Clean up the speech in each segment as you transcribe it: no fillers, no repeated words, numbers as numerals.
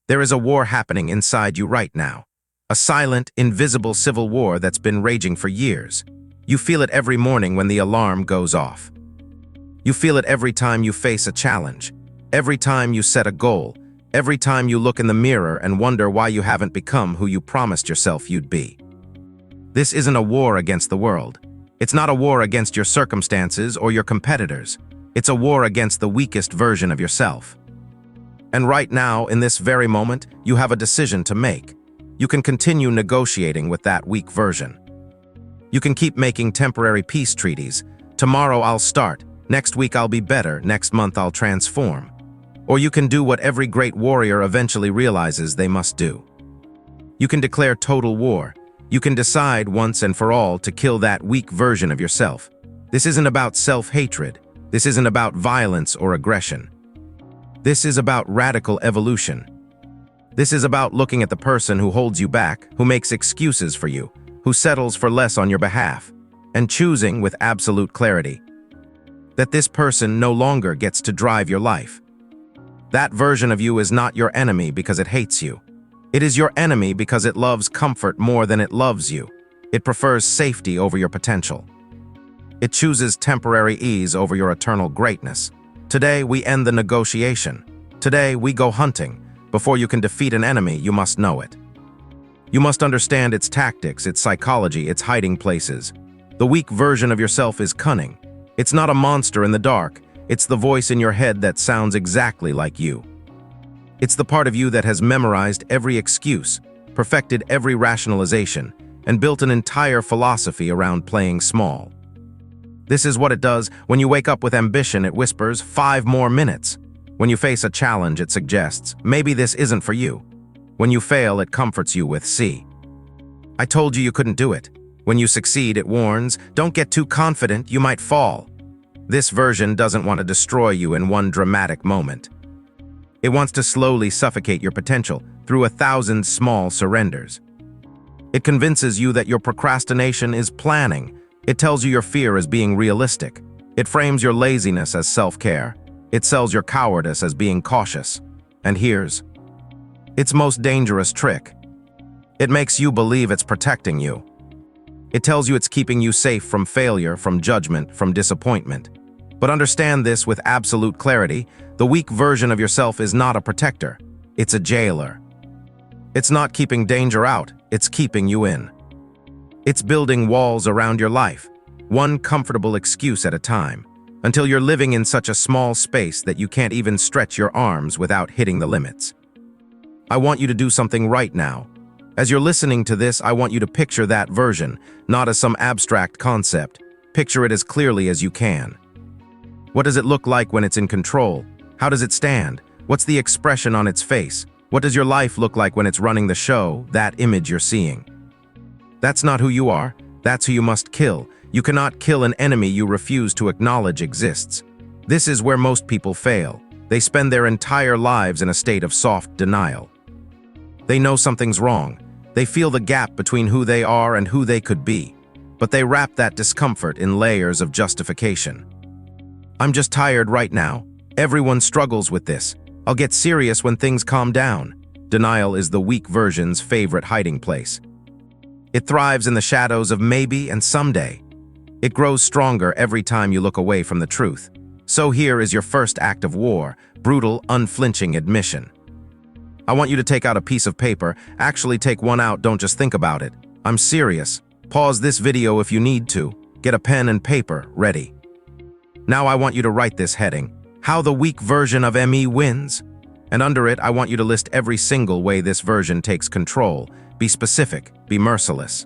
There is a war happening inside you right now. A silent, invisible civil war that's been raging for years. You feel it every morning when the alarm goes off. You feel it every time you face a challenge, every time you set a goal, every time you look in the mirror and wonder why you haven't become who you promised yourself you'd be. This isn't a war against the world. It's not a war against your circumstances or your competitors. It's a war against the weakest version of yourself. And right now, in this very moment, you have a decision to make. You can continue negotiating with that weak version. You can keep making temporary peace treaties. Tomorrow I'll start, next week I'll be better, next month I'll transform. Or you can do what every great warrior eventually realizes they must do. You can declare total war. You can decide once and for all to kill that weak version of yourself. This isn't about self-hatred. This isn't about violence or aggression. This is about radical evolution. This is about looking at the person who holds you back, who makes excuses for you, who settles for less on your behalf, and choosing with absolute clarity that this person no longer gets to drive your life. That version of you is not your enemy because it hates you. It is your enemy because it loves comfort more than it loves you. It prefers safety over your potential. It chooses temporary ease over your eternal greatness. Today, we end the negotiation. Today, we go hunting. Before you can defeat an enemy, you must know it. You must understand its tactics, its psychology, its hiding places. The weak version of yourself is cunning. It's not a monster in the dark. It's the voice in your head that sounds exactly like you. It's the part of you that has memorized every excuse, perfected every rationalization, and built an entire philosophy around playing small. This is what it does. When you wake up with ambition, it whispers, 5 more minutes. When you face a challenge, it suggests, maybe this isn't for you. When you fail, it comforts you with, see, I told you you couldn't do it. When you succeed, it warns, don't get too confident, you might fall. This version doesn't want to destroy you in one dramatic moment. It wants to slowly suffocate your potential through 1,000 small surrenders. It convinces you that your procrastination is planning. It tells you your fear is being realistic. It frames your laziness as self-care. It sells your cowardice as being cautious. And here's its most dangerous trick. It makes you believe it's protecting you. It tells you it's keeping you safe from failure, from judgment, from disappointment. But understand this with absolute clarity, the weak version of yourself is not a protector. It's a jailer. It's not keeping danger out, it's keeping you in. It's building walls around your life, one comfortable excuse at a time, until you're living in such a small space that you can't even stretch your arms without hitting the limits. I want you to do something right now. As you're listening to this, I want you to picture that version, not as some abstract concept. Picture it as clearly as you can. What does it look like when it's in control? How does it stand? What's the expression on its face? What does your life look like when it's running the show, that image you're seeing? That's not who you are. That's who you must kill. You cannot kill an enemy you refuse to acknowledge exists. This is where most people fail. They spend their entire lives in a state of soft denial. They know something's wrong. They feel the gap between who they are and who they could be. But they wrap that discomfort in layers of justification. I'm just tired right now. Everyone struggles with this. I'll get serious when things calm down. Denial is the weak version's favorite hiding place. It thrives in the shadows of maybe and someday. It grows stronger every time you look away from the truth. So here is your first act of war, brutal, unflinching admission. I want you to take out a piece of paper. Actually take one out, don't just think about it. I'm serious. Pause this video if you need to. Get a pen and paper ready. Now I want you to write this heading, How the Weak Version of Me Wins. And under it, I want you to list every single way this version takes control. Be specific, be merciless.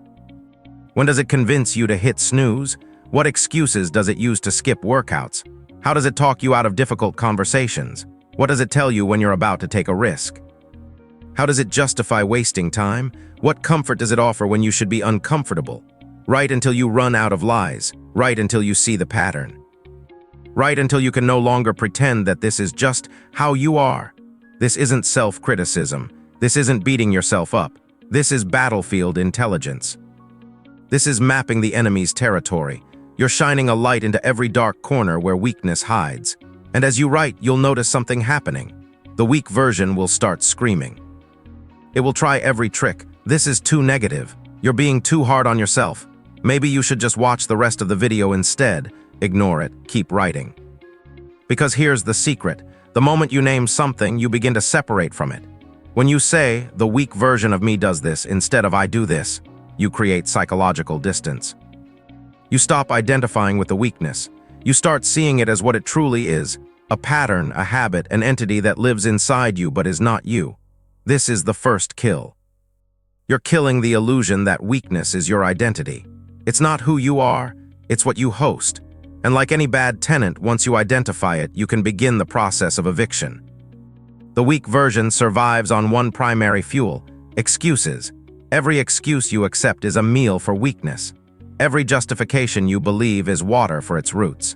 When does it convince you to hit snooze? What excuses does it use to skip workouts? How does it talk you out of difficult conversations? What does it tell you when you're about to take a risk? How does it justify wasting time? What comfort does it offer when you should be uncomfortable? Write until you run out of lies. Write until you see the pattern. Write until you can no longer pretend that this is just how you are. This isn't self-criticism. This isn't beating yourself up. This is battlefield intelligence. This is mapping the enemy's territory. You're shining a light into every dark corner where weakness hides. And as you write, you'll notice something happening. The weak version will start screaming. It will try every trick. This is too negative. You're being too hard on yourself. Maybe you should just watch the rest of the video instead. Ignore it. Keep writing. Because here's the secret. The moment you name something, you begin to separate from it. When you say, the weak version of me does this instead of I do this, you create psychological distance. You stop identifying with the weakness. You start seeing it as what it truly is, a pattern, a habit, an entity that lives inside you but is not you. This is the first kill. You're killing the illusion that weakness is your identity. It's not who you are, it's what you host. And like any bad tenant, once you identify it, you can begin the process of eviction. The weak version survives on one primary fuel: excuses. Every excuse you accept is a meal for weakness. Every justification you believe is water for its roots.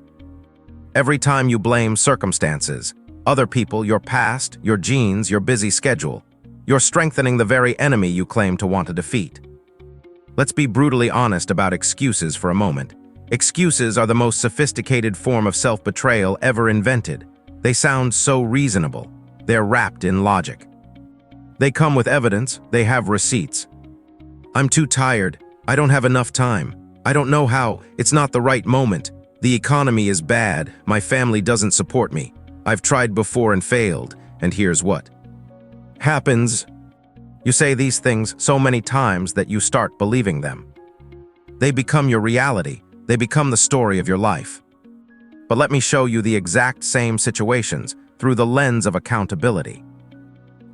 Every time you blame circumstances, other people, your past, your genes, your busy schedule, you're strengthening the very enemy you claim to want to defeat. Let's be brutally honest about excuses for a moment. Excuses are the most sophisticated form of self-betrayal ever invented. They sound so reasonable. They're wrapped in logic. They come with evidence. They have receipts. I'm too tired. I don't have enough time. I don't know how. It's not the right moment. The economy is bad. My family doesn't support me. I've tried before and failed. And here's what happens. You say these things so many times that you start believing them. They become your reality. They become the story of your life. But let me show you the exact same situations through the lens of accountability.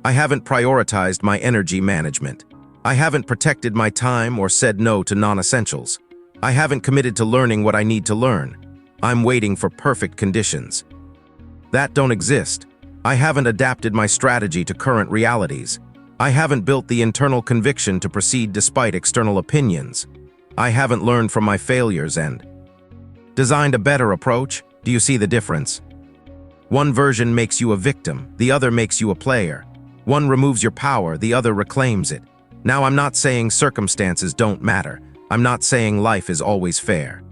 I haven't prioritized my energy management. I haven't protected my time or said no to non-essentials. I haven't committed to learning what I need to learn. I'm waiting for perfect conditions. That don't exist. I haven't adapted my strategy to current realities. I haven't built the internal conviction to proceed despite external opinions. I haven't learned from my failures and designed a better approach. Do you see the difference? One version makes you a victim, the other makes you a player. One removes your power, the other reclaims it. Now, I'm not saying circumstances don't matter. I'm not saying life is always fair.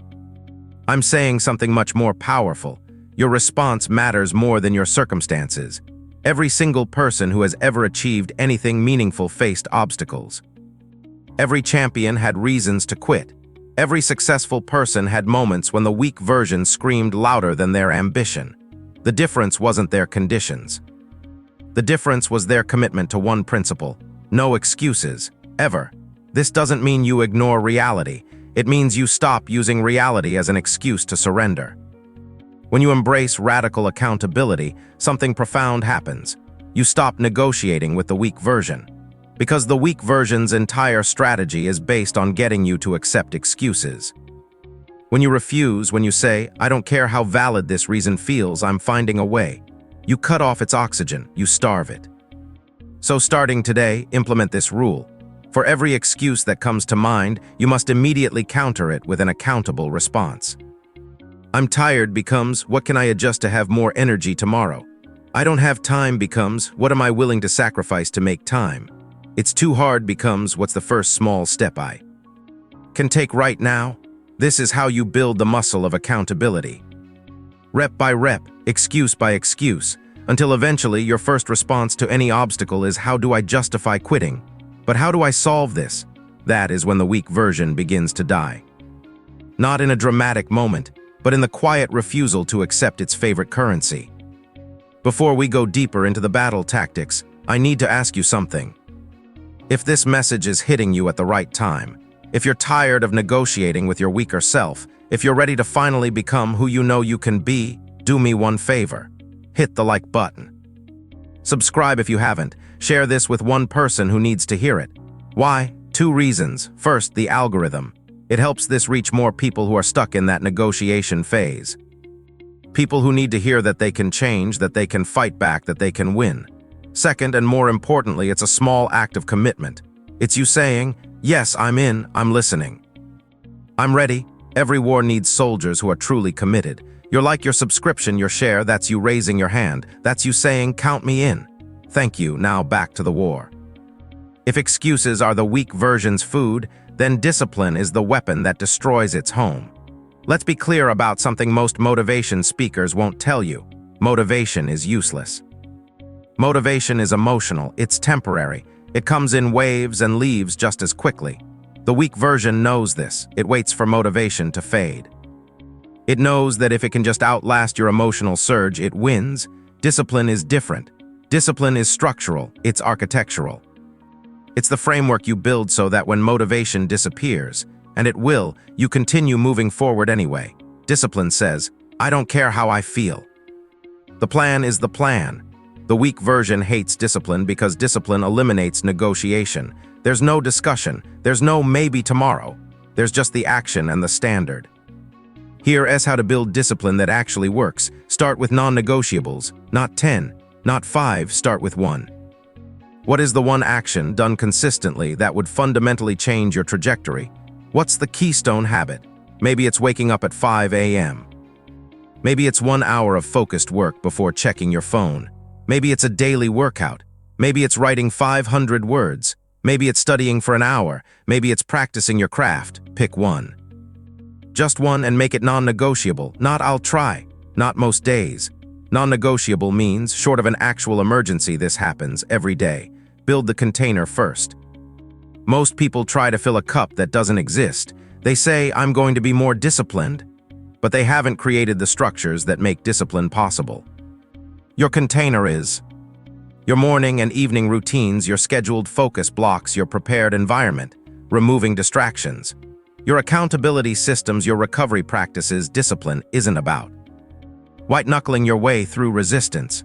I'm saying something much more powerful. Your response matters more than your circumstances. Every single person who has ever achieved anything meaningful faced obstacles. Every champion had reasons to quit. Every successful person had moments when the weak version screamed louder than their ambition. The difference wasn't their conditions. The difference was their commitment to one principle: no excuses, ever. This doesn't mean you ignore reality. It means you stop using reality as an excuse to surrender. When you embrace radical accountability, something profound happens. You stop negotiating with the weak version. Because the weak version's entire strategy is based on getting you to accept excuses. When you refuse, when you say, I don't care how valid this reason feels, I'm finding a way, you cut off its oxygen, you starve it. So starting today, implement this rule. For every excuse that comes to mind, you must immediately counter it with an accountable response. I'm tired becomes, what can I adjust to have more energy tomorrow? I don't have time becomes, what am I willing to sacrifice to make time? It's too hard becomes, what's the first small step I can take right now? This is how you build the muscle of accountability. Rep by rep, excuse by excuse, until eventually your first response to any obstacle is, how do I justify quitting? But how do I solve this? That is when the weak version begins to die. Not in a dramatic moment, but in the quiet refusal to accept its favorite currency. Before we go deeper into the battle tactics, I need to ask you something. If this message is hitting you at the right time, if you're tired of negotiating with your weaker self, if you're ready to finally become who you know you can be, do me one favor. Hit the like button. Subscribe if you haven't. Share this with one person who needs to hear it. Why? 2 reasons. First, the algorithm. It helps this reach more people who are stuck in that negotiation phase. People who need to hear that they can change, that they can fight back, that they can win. Second, and more importantly, it's a small act of commitment. It's you saying, yes, I'm in, I'm listening. I'm ready. Every war needs soldiers who are truly committed. You're like your subscription, your share, that's you raising your hand. That's you saying, count me in. Thank you, now back to the war. If excuses are the weak version's food, then discipline is the weapon that destroys its home. Let's be clear about something most motivation speakers won't tell you. Motivation is useless. Motivation is emotional, it's temporary, It comes in waves and leaves just as quickly. The weak version knows this. It waits for motivation to fade. It knows that if it can just outlast your emotional surge, it wins. Discipline is different. Discipline is structural, it's architectural. It's the framework you build so that when motivation disappears, and it will, you continue moving forward anyway. Discipline says, I don't care how I feel. The plan is the plan. The weak version hates discipline because discipline eliminates negotiation. There's no discussion. There's no maybe tomorrow. There's just the action and the standard. Here is how to build discipline that actually works. Start with non-negotiables, not 10, not 5, start with 1. What is the one action done consistently that would fundamentally change your trajectory? What's the keystone habit? Maybe it's waking up at 5 a.m. Maybe it's 1 hour of focused work before checking your phone. Maybe it's a daily workout. Maybe it's writing 500 words. Maybe it's studying for an hour. Maybe it's practicing your craft. Pick one. Just one and make it non-negotiable. Not I'll try. Not most days. Non-negotiable means, short of an actual emergency, this happens every day. Build the container first. Most people try to fill a cup that doesn't exist. They say, I'm going to be more disciplined, but they haven't created the structures that make discipline possible. Your container is your morning and evening routines, your scheduled focus blocks, your prepared environment, removing distractions. Your accountability systems, your recovery practices. Discipline isn't about white-knuckling your way through resistance.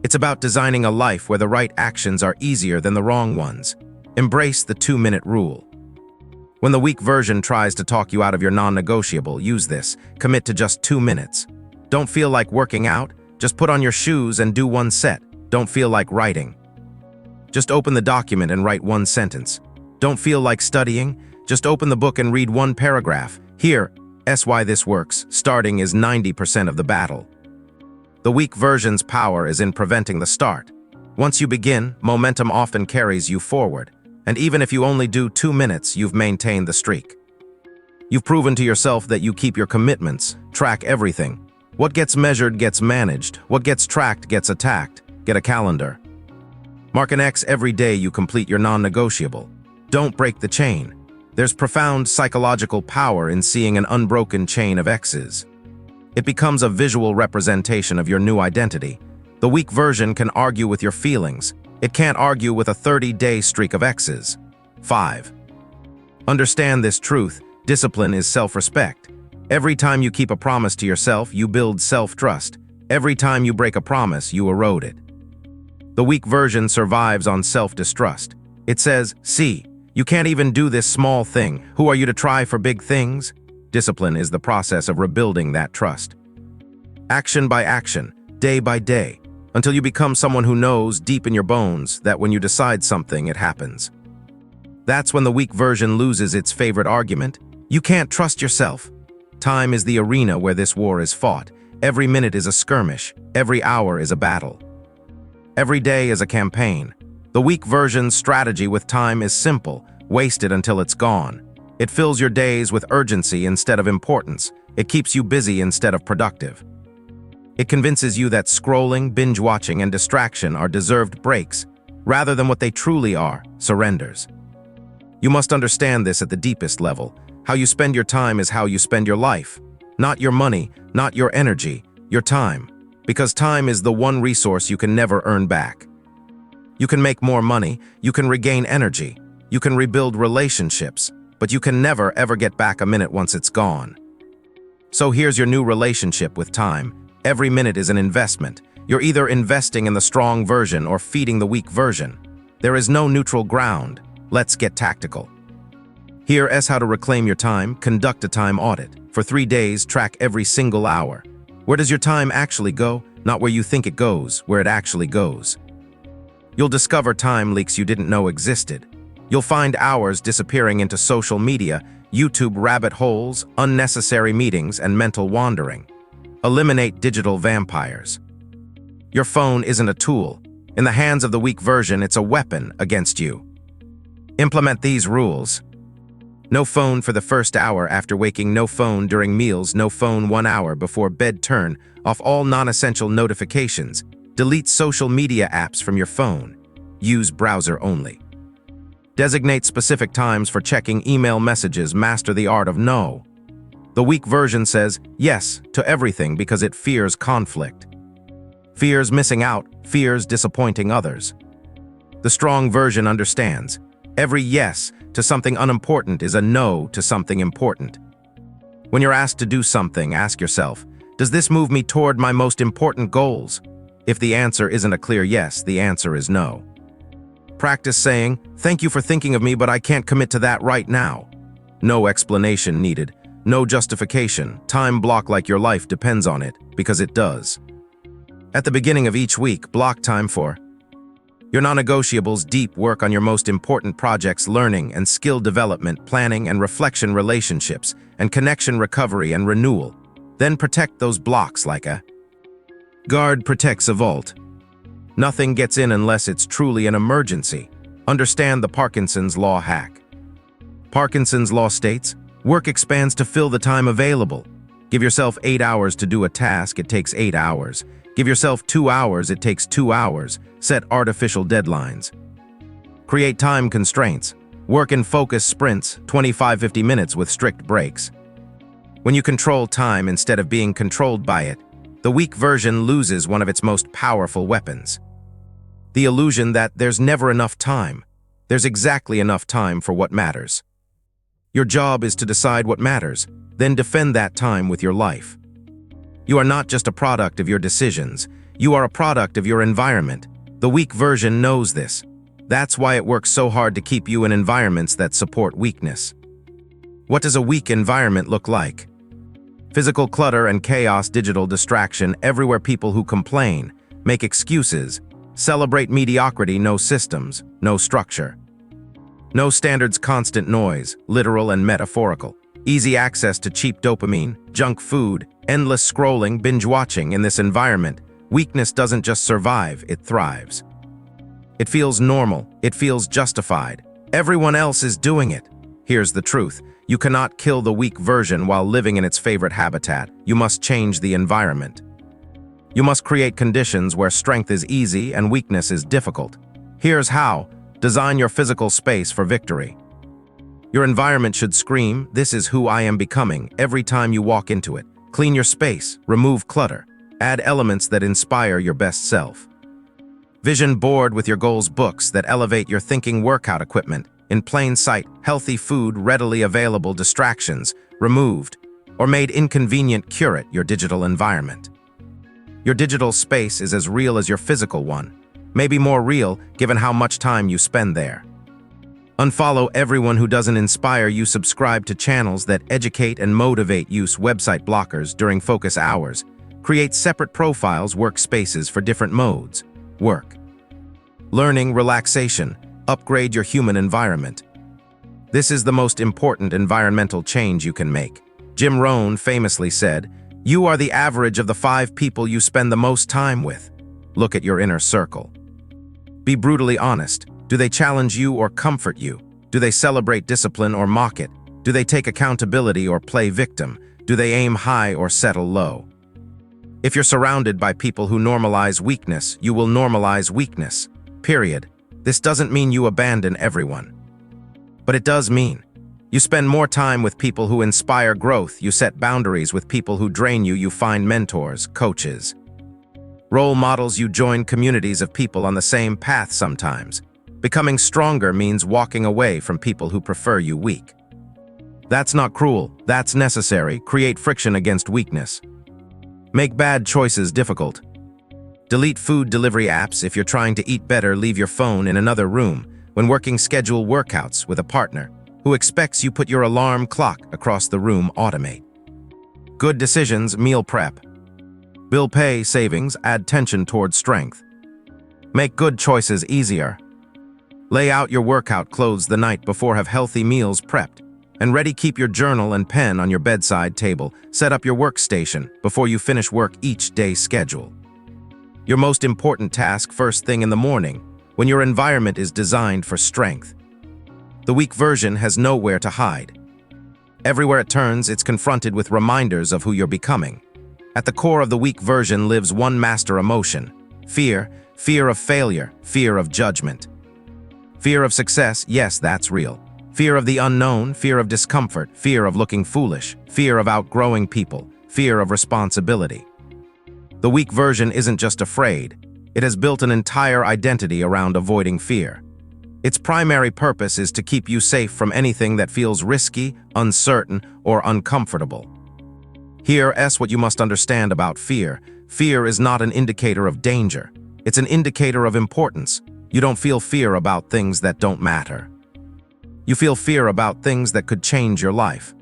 It's about designing a life where the right actions are easier than the wrong ones. Embrace the 2-minute rule. When the weak version tries to talk you out of your non-negotiable, use this. Commit to just 2 minutes. Don't feel like working out? Just put on your shoes and do 1 set. Don't feel like writing? Just open the document and write 1 sentence. Don't feel like studying? Just open the book and read 1 paragraph. Here, why this works. Starting is 90% of the battle. The weak version's power is in preventing the start. Once you begin, momentum often carries you forward. And even if you only do 2 minutes, you've maintained the streak. You've proven to yourself that you keep your commitments, track everything. What gets measured gets managed. What gets tracked gets attacked. Get a calendar. Mark an X every day you complete your non-negotiable. Don't break the chain. There's profound psychological power in seeing an unbroken chain of X's. It becomes a visual representation of your new identity. The weak version can argue with your feelings. It can't argue with a 30-day streak of X's. 5. Understand this truth. Discipline is self-respect. Every time you keep a promise to yourself, you build self-trust. Every time you break a promise, you erode it. The weak version survives on self-distrust. It says, see, you can't even do this small thing. Who are you to try for big things? Discipline is the process of rebuilding that trust. Action by action, day by day, until you become someone who knows deep in your bones that when you decide something, it happens. That's when the weak version loses its favorite argument. You can't trust yourself. Time is the arena where this war is fought. Every minute is a skirmish. Every hour is a battle. Every day is a campaign. The weak version's strategy with time is simple. Waste it until it's gone. It fills your days with urgency instead of importance. It keeps you busy instead of productive. It convinces you that scrolling, binge-watching, and distraction are deserved breaks, rather than what they truly are, surrenders. You must understand this at the deepest level. How you spend your time is how you spend your life. Not your money, not your energy, your time. Because time is the one resource you can never earn back. You can make more money, you can regain energy, you can rebuild relationships, but you can never ever get back a minute once it's gone. So here's your new relationship with time. Every minute is an investment. You're either investing in the strong version or feeding the weak version. There is no neutral ground. Let's get tactical. Here is how to reclaim your time. Conduct a time audit. For 3 days, track every single hour. Where does your time actually go? Not where you think it goes, where it actually goes. You'll discover time leaks you didn't know existed. You'll find hours disappearing into social media, YouTube rabbit holes, unnecessary meetings, and mental wandering. Eliminate digital vampires. Your phone isn't a tool. In the hands of the weak version, it's a weapon against you. Implement these rules. No phone for the first hour after waking, no phone during meals, no phone 1 hour before bed. Turn off all non-essential notifications. Delete social media apps from your phone. use browser only. Designate specific times for checking email messages, master the art of no. The weak version says yes to everything because it fears conflict. Fears missing out, fears disappointing others. The strong version understands. Every yes to something unimportant is a no to something important. When you're asked to do something, ask yourself, does this move me toward my most important goals? If the answer isn't a clear yes, the answer is no. Practice saying, thank you for thinking of me, but I can't commit to that right now. No explanation needed. No justification. Time block like your life depends on it, because it does. At the beginning of each week, block time for your non-negotiables, deep work on your most important projects, learning and skill development, planning and reflection, relationships, and connection, recovery and renewal. Then protect those blocks like a guard protects a vault. Nothing gets in unless it's truly an emergency. Understand the Parkinson's law hack. Parkinson's law states, work expands to fill the time available. Give yourself 8 hours to do a task, it takes 8 hours. Give yourself 2 hours, it takes 2 hours. Set artificial deadlines. Create time constraints. Work in focus sprints, 25-50 minutes with strict breaks. When you control time instead of being controlled by it, the weak version loses one of its most powerful weapons. The illusion that there's never enough time. There's exactly enough time for what matters. Your job is to decide what matters, then defend that time with your life. You are not just a product of your decisions. You are a product of your environment. The weak version knows this. That's why it works so hard to keep you in environments that support weakness. What does a weak environment look like? Physical clutter and chaos, digital distraction, everywhere people who complain, make excuses, celebrate mediocrity, no systems, no structure. No standards, constant noise, literal and metaphorical. Easy access to cheap dopamine, junk food, endless scrolling, binge watching. In this environment, weakness doesn't just survive, it thrives. It feels normal, it feels justified. Everyone else is doing it. Here's the truth. You cannot kill the weak version while living in its favorite habitat. You must change the environment. You must create conditions where strength is easy and weakness is difficult. Here's how. Design your physical space for victory. Your environment should scream, "This is who I am becoming," every time you walk into it. Clean your space, remove clutter, add elements that inspire your best self. Vision board with your goals, books that elevate your thinking, workout equipment, in plain sight, healthy food readily available, distractions removed or made inconvenient. Curate your digital environment. Your digital space is as real as your physical one, maybe more real given how much time you spend there. Unfollow everyone who doesn't inspire you. Subscribe to channels that educate and motivate. Use website blockers during focus hours. Create separate profiles, workspaces for different modes. Work, learning, relaxation. Upgrade your human environment. This is the most important environmental change you can make. Jim Rohn famously said, "You are the average of the 5 people you spend the most time with." Look at your inner circle. Be brutally honest. Do they challenge you or comfort you? Do they celebrate discipline or mock it? Do they take accountability or play victim? Do they aim high or settle low? If you're surrounded by people who normalize weakness, you will normalize weakness. Period. This doesn't mean you abandon everyone. But it does mean you spend more time with people who inspire growth, you set boundaries with people who drain you, you find mentors, coaches, role models, you join communities of people on the same path sometimes. Becoming stronger means walking away from people who prefer you weak. That's not cruel, that's necessary. Create friction against weakness. Make bad choices difficult. Delete food delivery apps. If you're trying to eat better, leave your phone in another room. When working, schedule workouts with a partner who expects you. Put your alarm clock across the room. Automate. Good decisions, meal prep. Bill pay, savings, add tension towards strength. Make good choices easier. Lay out your workout clothes the night before. Have healthy meals prepped and ready. Keep your journal and pen on your bedside table. Set up your workstation before you finish work each day. Schedule your most important task first thing in the morning, when your environment is designed for strength. The weak version has nowhere to hide. Everywhere it turns, it's confronted with reminders of who you're becoming. At the core of the weak version lives one master emotion: fear. Fear of failure, fear of judgment. Fear of success, yes, that's real. Fear of the unknown, fear of discomfort, fear of looking foolish, fear of outgrowing people, fear of responsibility. The weak version isn't just afraid. It has built an entire identity around avoiding fear. Its primary purpose is to keep you safe from anything that feels risky, uncertain, or uncomfortable. Here's what you must understand about fear. Fear is not an indicator of danger. It's an indicator of importance. You don't feel fear about things that don't matter. You feel fear about things that could change your life.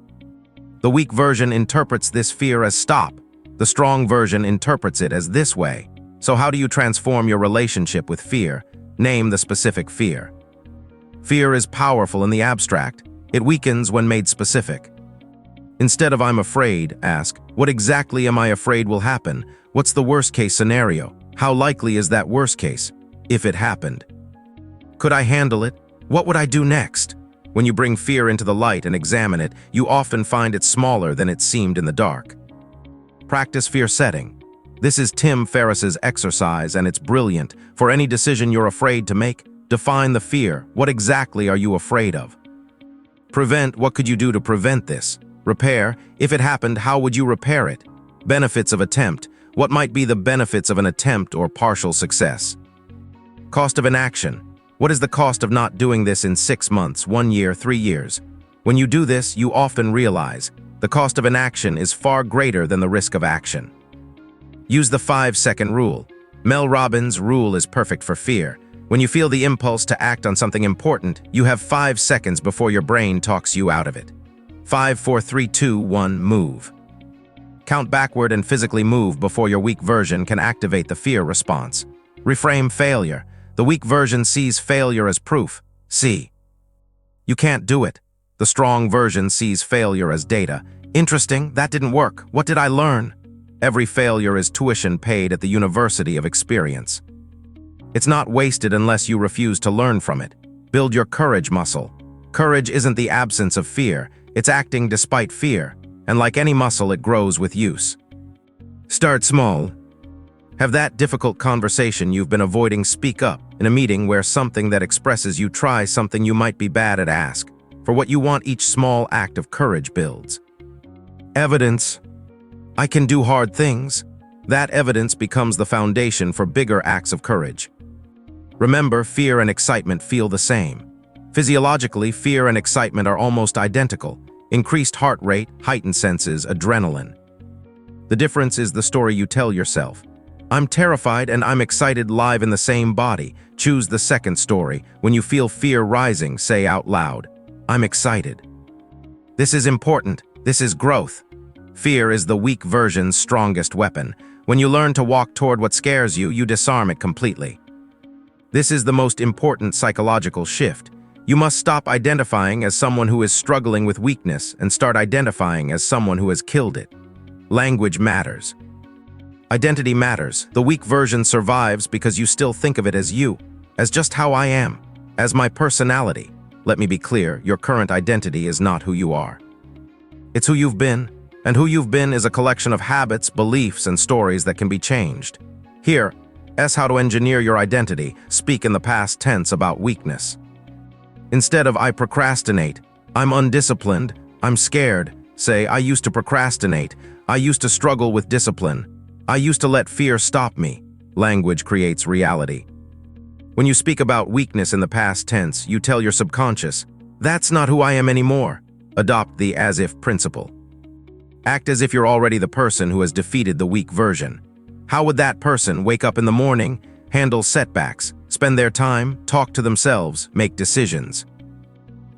The weak version interprets this fear as stop. The strong version interprets it as this way. So how do you transform your relationship with fear? Name the specific fear. Fear is powerful in the abstract. It weakens when made specific. Instead of "I'm afraid," ask, "What exactly am I afraid will happen? What's the worst-case scenario? How likely is that worst case? If it happened. Could I handle it? What would I do next?" When you bring fear into the light and examine it, you often find it smaller than it seemed in the dark. Practice fear setting. This is Tim Ferriss's exercise, and it's brilliant. For any decision you're afraid to make, define the fear. What exactly are you afraid of? Prevent. What could you do to prevent this? Repair. If it happened, how would you repair it? Benefits of attempt. What might be the benefits of an attempt or partial success? Cost of inaction. What is the cost of not doing this in 6 months, 1 year, 3 years? When you do this, you often realize the cost of inaction is far greater than the risk of action. Use the 5-second rule. Mel Robbins' rule is perfect for fear. When you feel the impulse to act on something important, you have 5 seconds before your brain talks you out of it. 5, 4, 3, 2, 1, move. Count backward and physically move before your weak version can activate the fear response. Reframe failure. The weak version sees failure as proof. See. You can't do it. The strong version sees failure as data. Interesting, that didn't work. What did I learn? Every failure is tuition paid at the University of Experience. It's not wasted unless you refuse to learn from it. Build your courage muscle. Courage isn't the absence of fear. It's acting despite fear. And like any muscle, it grows with use. Start small. Have that difficult conversation you've been avoiding. Speak up. In a meeting where something that expresses you, try something you might be bad at. Ask for what you want. Each small act of courage builds evidence. I can do hard things. That evidence becomes the foundation for bigger acts of courage. Remember, fear and excitement feel the same. Physiologically, fear and excitement are almost identical. Increased heart rate, heightened senses, adrenaline. The difference is the story you tell yourself. I'm terrified and I'm excited live in the same body. Choose the second story. When you feel fear rising, say out loud, I'm excited. This is important. This is growth. Fear is the weak version's strongest weapon. When you learn to walk toward what scares you, you disarm it completely. This is the most important psychological shift. You must stop identifying as someone who is struggling with weakness and start identifying as someone who has killed it. Language matters. Identity matters. The weak version survives because you still think of it as you, as just how I am, as my personality. Let me be clear, your current identity is not who you are. It's who you've been, and who you've been is a collection of habits, beliefs, and stories that can be changed. Here's how to engineer your identity. Speak in the past tense about weakness. Instead of I procrastinate, I'm undisciplined, I'm scared, say I used to procrastinate, I used to struggle with discipline, I used to let fear stop me. Language creates reality. When you speak about weakness in the past tense, you tell your subconscious, that's not who I am anymore. Adopt the as-if principle. Act as if you're already the person who has defeated the weak version. How would that person wake up in the morning, handle setbacks, spend their time, talk to themselves, make decisions?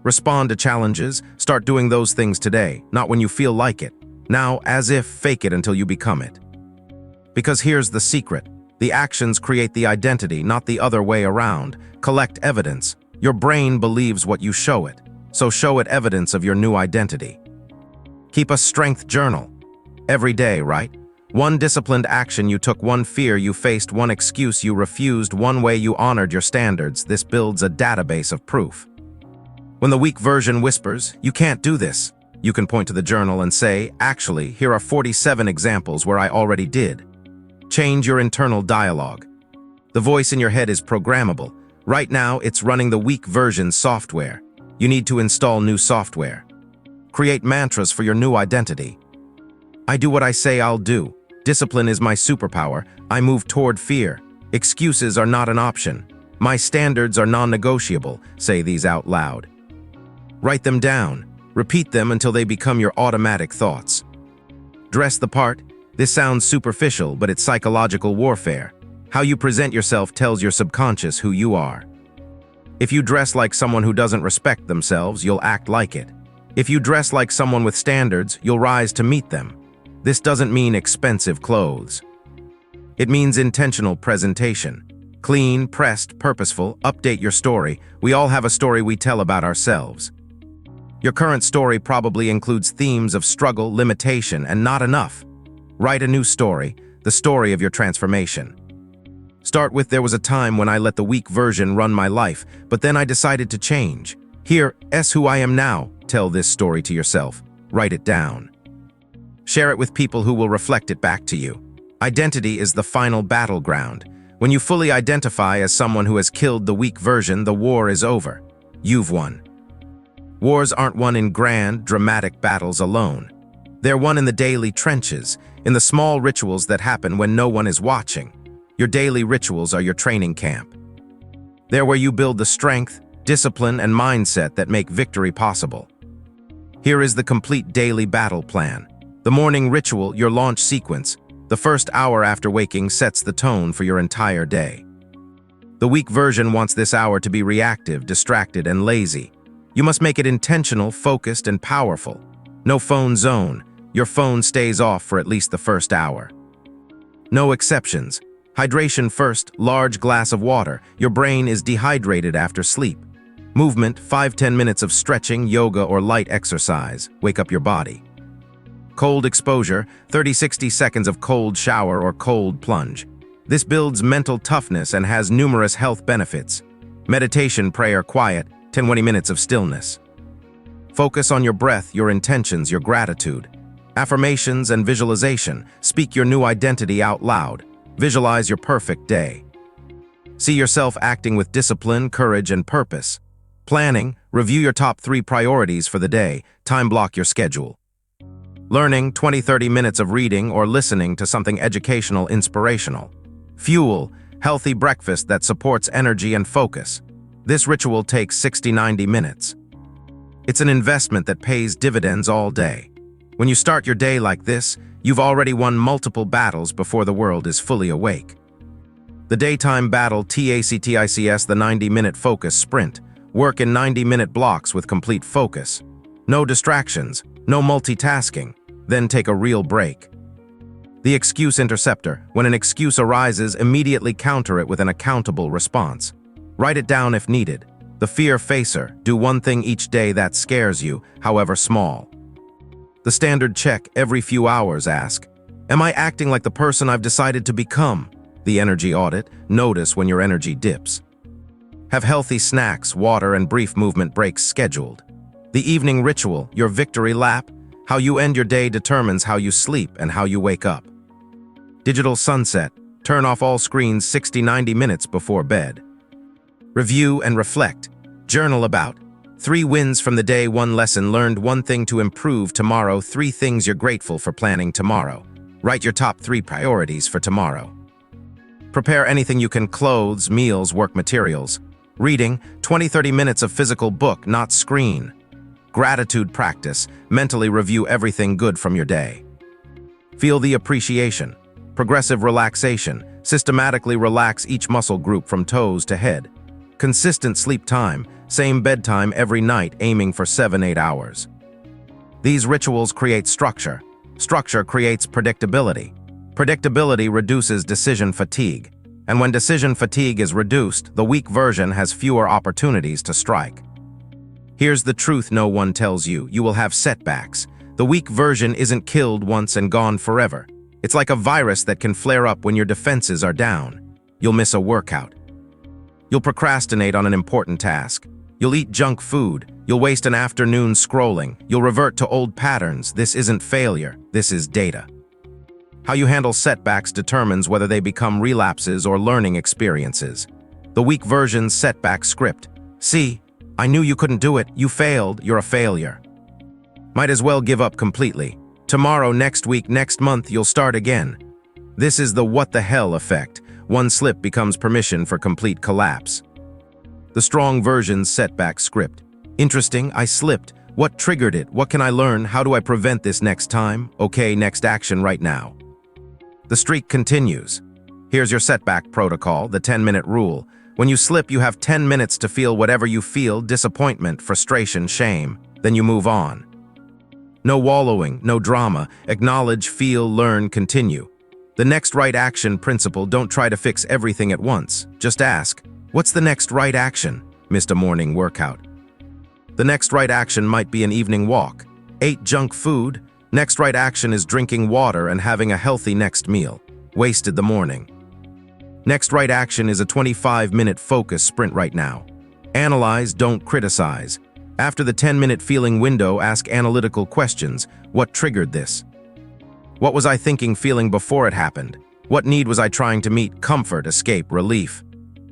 Respond to challenges. Start doing those things today, not when you feel like it. Now, as if, fake it until you become it. Because here's the secret. The actions create the identity, not the other way around. Collect evidence. Your brain believes what you show it, so show it evidence of your new identity. Keep a strength journal. Every day, right? One disciplined action you took, one fear you faced, one excuse you refused, one way you honored your standards. This builds a database of proof. When the weak version whispers, you can't do this, you can point to the journal and say, actually, here are 47 examples where I already did. Change your internal dialogue. The voice in your head is programmable. Right now, it's running the weak version software. You need to install new software. Create mantras for your new identity. I do what I say I'll do. Discipline is my superpower. I move toward fear. Excuses are not an option. My standards are non-negotiable. Say these out loud. Write them down. Repeat them until they become your automatic thoughts. Dress the part. This sounds superficial, but it's psychological warfare. How you present yourself tells your subconscious who you are. If you dress like someone who doesn't respect themselves, you'll act like it. If you dress like someone with standards, you'll rise to meet them. This doesn't mean expensive clothes. It means intentional presentation. Clean, pressed, purposeful, update your story. We all have a story we tell about ourselves. Your current story probably includes themes of struggle, limitation, and not enough. Write a new story, the story of your transformation. Start with, there was a time when I let the weak version run my life, but then I decided to change. Here, who I am now. Tell this story to yourself. Write it down. Share it with people who will reflect it back to you. Identity is the final battleground. When you fully identify as someone who has killed the weak version, the war is over. You've won. Wars aren't won in grand, dramatic battles alone. They're won in the daily trenches, in the small rituals that happen when no one is watching. Your daily rituals are your training camp. They're where you build the strength, discipline, and mindset that make victory possible. Here is the complete daily battle plan. The morning ritual, your launch sequence. The first hour after waking sets the tone for your entire day. The weak version wants this hour to be reactive, distracted, and lazy. You must make it intentional, focused, and powerful. No phone zone. Your phone stays off for at least the first hour. No exceptions. Hydration first, large glass of water. Your brain is dehydrated after sleep. Movement, 5-10 minutes of stretching, yoga, or light exercise. Wake up your body. Cold exposure, 30-60 seconds of cold shower or cold plunge. This builds mental toughness and has numerous health benefits. Meditation, prayer, quiet, 10-20 minutes of stillness. Focus on your breath, your intentions, your gratitude. Affirmations and visualization. Speak your new identity out loud. Visualize your perfect day. See yourself acting with discipline, courage, and purpose. Planning, review your top 3 priorities for the day. Time block your schedule. Learning, 20-30 minutes of reading or listening to something educational, inspirational. Fuel, healthy breakfast that supports energy and focus. This ritual takes 60-90 minutes. It's an investment that pays dividends all day. When you start your day like this, you've already won multiple battles before the world is fully awake. The daytime battle, TACTICS, the 90-minute focus sprint. Work in 90-minute blocks with complete focus. No distractions, no multitasking. Then take a real break. The excuse interceptor. When an excuse arises, immediately counter it with an accountable response. Write it down if needed. The fear facer. Do one thing each day that scares you, however small. The standard check. Every few hours ask, am I acting like the person I've decided to become? The energy audit. Notice when your energy dips. Have healthy snacks, water, and brief movement breaks scheduled. The evening ritual. Your victory lap. How you end your day determines how you sleep and how you wake up. Digital sunset. Turn off all screens 60-90 minutes before bed. Review and reflect. Journal about 3 wins from the day, 1 lesson learned, 1 thing to improve tomorrow, 3 things you're grateful for planning tomorrow. Write your top 3 priorities for tomorrow. Prepare anything you can: clothes, meals, work materials. Reading, 20-30 minutes of physical book, not screen. Gratitude practice. Mentally review everything good from your day. Feel the appreciation. Progressive relaxation. Systematically relax each muscle group from toes to head. Consistent sleep time. Same bedtime every night, aiming for 7-8 hours. These rituals create structure. Structure creates predictability. Predictability reduces decision fatigue. And when decision fatigue is reduced, the weak version has fewer opportunities to strike. Here's the truth no one tells you: you will have setbacks. The weak version isn't killed once and gone forever. It's like a virus that can flare up when your defenses are down. You'll miss a workout. You'll procrastinate on an important task. You'll eat junk food. You'll waste an afternoon scrolling. You'll revert to old patterns. This isn't failure. This is data. How you handle setbacks determines whether they become relapses or learning experiences. The weak version's setback script. See, I knew you couldn't do it. You failed. You're a failure. Might as well give up completely. Tomorrow, next week, next month, you'll start again. This is the what the hell effect. One slip becomes permission for complete collapse. The strong version's setback script. Interesting, I slipped. What triggered it? What can I learn? How do I prevent this next time? Okay, next action right now. The streak continues. Here's your setback protocol, the 10-minute rule. When you slip, you have 10 minutes to feel whatever you feel, disappointment, frustration, shame. Then you move on. No wallowing, no drama. Acknowledge, feel, learn, continue. The next right action principle, don't try to fix everything at once. Just ask, what's the next right action? Missed a morning workout. The next right action might be an evening walk. Ate junk food. Next right action is drinking water and having a healthy next meal. Wasted the morning. Next right action is a 25-minute focus sprint right now. Analyze, don't criticize. After the 10-minute feeling window, ask analytical questions. What triggered this? What was I thinking, feeling before it happened? What need was I trying to meet? Comfort, escape, relief.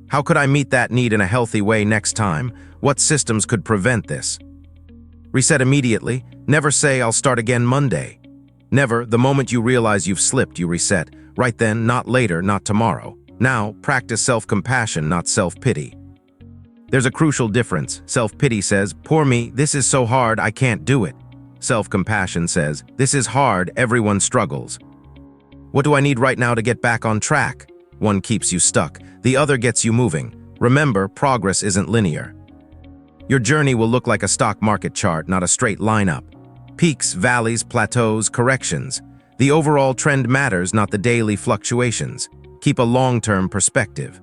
How could I meet that need in a healthy way next time? What systems could prevent this? Reset immediately. Never say, I'll start again Monday. Never, the moment you realize you've slipped, you reset. Right then, not later, not tomorrow. Now, practice self-compassion, not self-pity. There's a crucial difference. Self-pity says, poor me, this is so hard, I can't do it. Self-compassion says, this is hard, everyone struggles. What do I need right now to get back on track? One keeps you stuck, the other gets you moving. Remember, progress isn't linear. Your journey will look like a stock market chart, not a straight lineup. Peaks, valleys, plateaus, corrections. The overall trend matters, not the daily fluctuations. Keep a long-term perspective.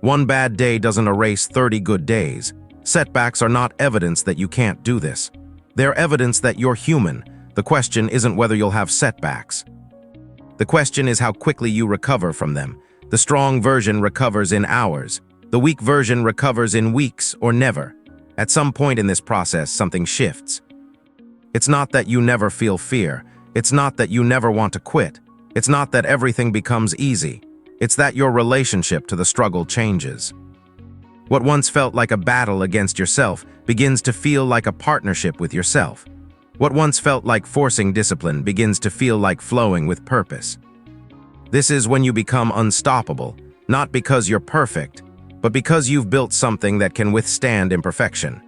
One bad day doesn't erase 30 good days. Setbacks are not evidence that you can't do this. They're evidence that you're human. The question isn't whether you'll have setbacks. The question is how quickly you recover from them. The strong version recovers in hours. The weak version recovers in weeks or never. At some point in this process, something shifts. It's not that you never feel fear. It's not that you never want to quit. It's not that everything becomes easy. It's that your relationship to the struggle changes. What once felt like a battle against yourself begins to feel like a partnership with yourself. What once felt like forcing discipline begins to feel like flowing with purpose. This is when you become unstoppable, not because you're perfect, but because you've built something that can withstand imperfection.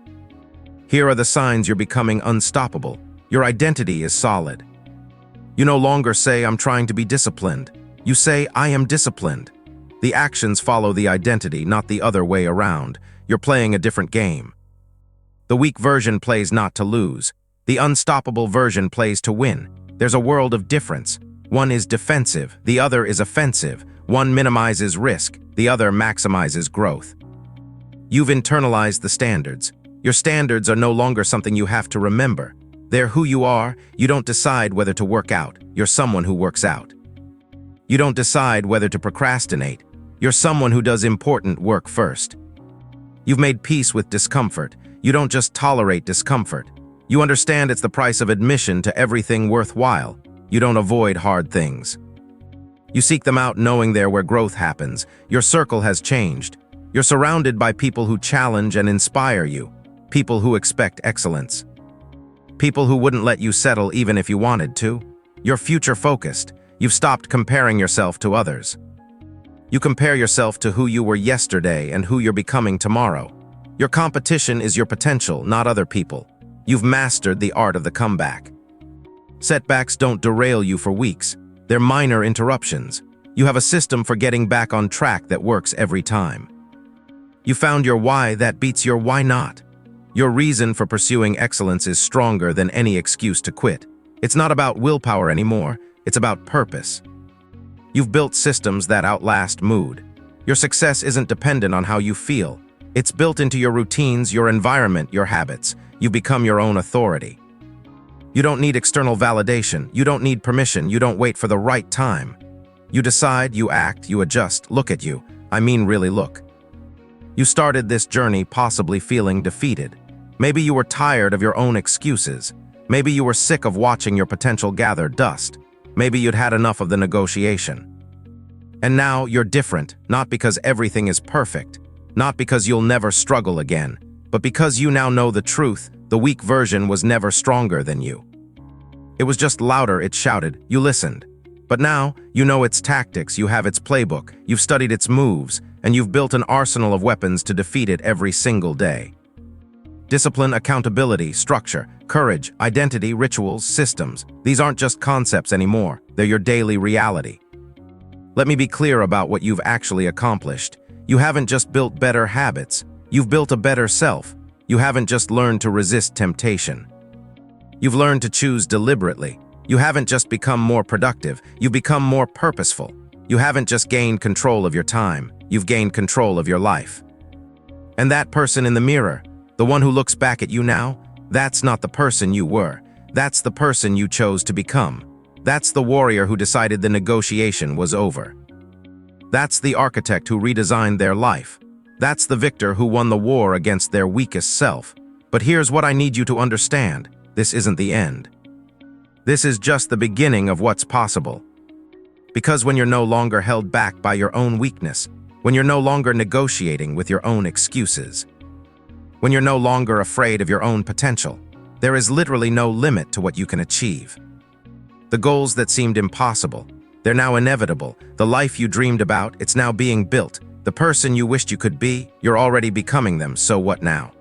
Here are the signs you're becoming unstoppable. Your identity is solid. You no longer say, I'm trying to be disciplined. You say, I am disciplined. The actions follow the identity, not the other way around. You're playing a different game. The weak version plays not to lose. The unstoppable version plays to win. There's a world of difference. One is defensive, the other is offensive. One minimizes risk, the other maximizes growth. You've internalized the standards. Your standards are no longer something you have to remember. They're who you are. You don't decide whether to work out. You're someone who works out. You don't decide whether to procrastinate. You're someone who does important work first. You've made peace with discomfort. You don't just tolerate discomfort. You understand it's the price of admission to everything worthwhile. You don't avoid hard things. You seek them out knowing they're where growth happens. Your circle has changed. You're surrounded by people who challenge and inspire you. People who expect excellence. People who wouldn't let you settle even if you wanted to. You're future-focused. You've stopped comparing yourself to others. You compare yourself to who you were yesterday and who you're becoming tomorrow. Your competition is your potential, not other people. You've mastered the art of the comeback. Setbacks don't derail you for weeks. They're minor interruptions. You have a system for getting back on track that works every time. You found your why that beats your why not. Your reason for pursuing excellence is stronger than any excuse to quit. It's not about willpower anymore. It's about purpose. You've built systems that outlast mood. Your success isn't dependent on how you feel. It's built into your routines, your environment, your habits. You become your own authority. You don't need external validation. You don't need permission. You don't wait for the right time. You decide, you act, you adjust. Look at you. I mean, really look. You started this journey possibly feeling defeated. Maybe you were tired of your own excuses. Maybe you were sick of watching your potential gather dust. Maybe you'd had enough of the negotiation. And now you're different, not because everything is perfect, not because you'll never struggle again, but because you now know the truth. The weak version was never stronger than you. It was just louder, it shouted, you listened. But now, you know its tactics, you have its playbook, you've studied its moves, and you've built an arsenal of weapons to defeat it every single day. Discipline, accountability, structure, courage, identity, rituals, systems. These aren't just concepts anymore, they're your daily reality. Let me be clear about what you've actually accomplished. You haven't just built better habits, you've built a better self. You haven't just learned to resist temptation. You've learned to choose deliberately. You haven't just become more productive, you've become more purposeful. You haven't just gained control of your time, you've gained control of your life. And that person in the mirror, the one who looks back at you now, that's not the person you were. That's the person you chose to become. That's the warrior who decided the negotiation was over. That's the architect who redesigned their life. That's the victor who won the war against their weakest self. But here's what I need you to understand. This isn't the end. This is just the beginning of what's possible. Because when you're no longer held back by your own weakness, when you're no longer negotiating with your own excuses, when you're no longer afraid of your own potential, there is literally no limit to what you can achieve. The goals that seemed impossible, they're now inevitable. The life you dreamed about, it's now being built. The person you wished you could be, you're already becoming them, so what now?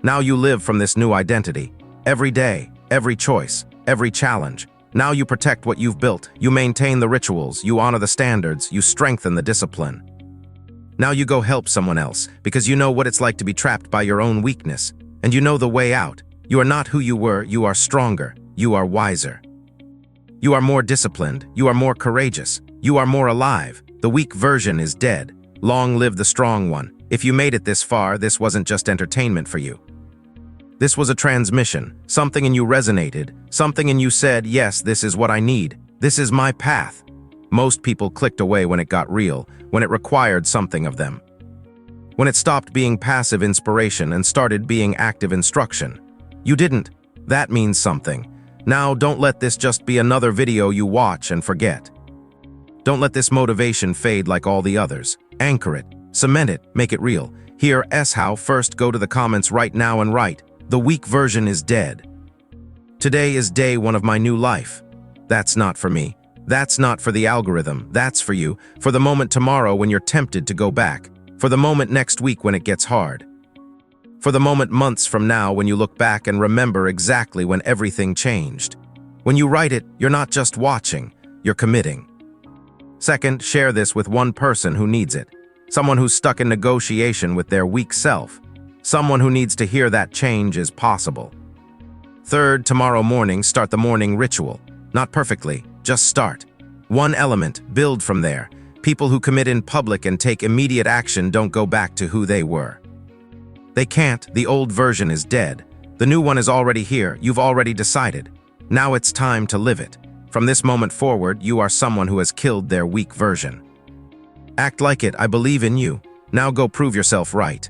Now you live from this new identity. Every day, every choice, every challenge. Now you protect what you've built, you maintain the rituals, you honor the standards, you strengthen the discipline. Now you go help someone else, because you know what it's like to be trapped by your own weakness, and you know the way out. You are not who you were, you are stronger, you are wiser. You are more disciplined, you are more courageous, you are more alive. The weak version is dead. Long live the strong one. If you made it this far, this wasn't just entertainment for you. This was a transmission. Something in you resonated. Something in you said, yes, this is what I need. This is my path. Most people clicked away when it got real, when it required something of them. When it stopped being passive inspiration and started being active instruction. You didn't. That means something. Now, don't let this just be another video you watch and forget. Don't let this motivation fade like all the others. Anchor it, cement it, make it real. Here, how. First, go to the comments right now and write, the weak version is dead. Today is day one of my new life. That's not for me. That's not for the algorithm. That's for you. For the moment tomorrow when you're tempted to go back. For the moment next week when it gets hard. For the moment months from now when you look back and remember exactly when everything changed. When you write it, you're not just watching, you're committing. Second, share this with one person who needs it. Someone who's stuck in negotiation with their weak self. Someone who needs to hear that change is possible. Third, tomorrow morning, start the morning ritual. Not perfectly, just start. One element, build from there. People who commit in public and take immediate action don't go back to who they were. They can't, the old version is dead. The new one is already here, you've already decided. Now it's time to live it. From this moment forward, you are someone who has killed their weak version. Act like it, I believe in you. Now go prove yourself right.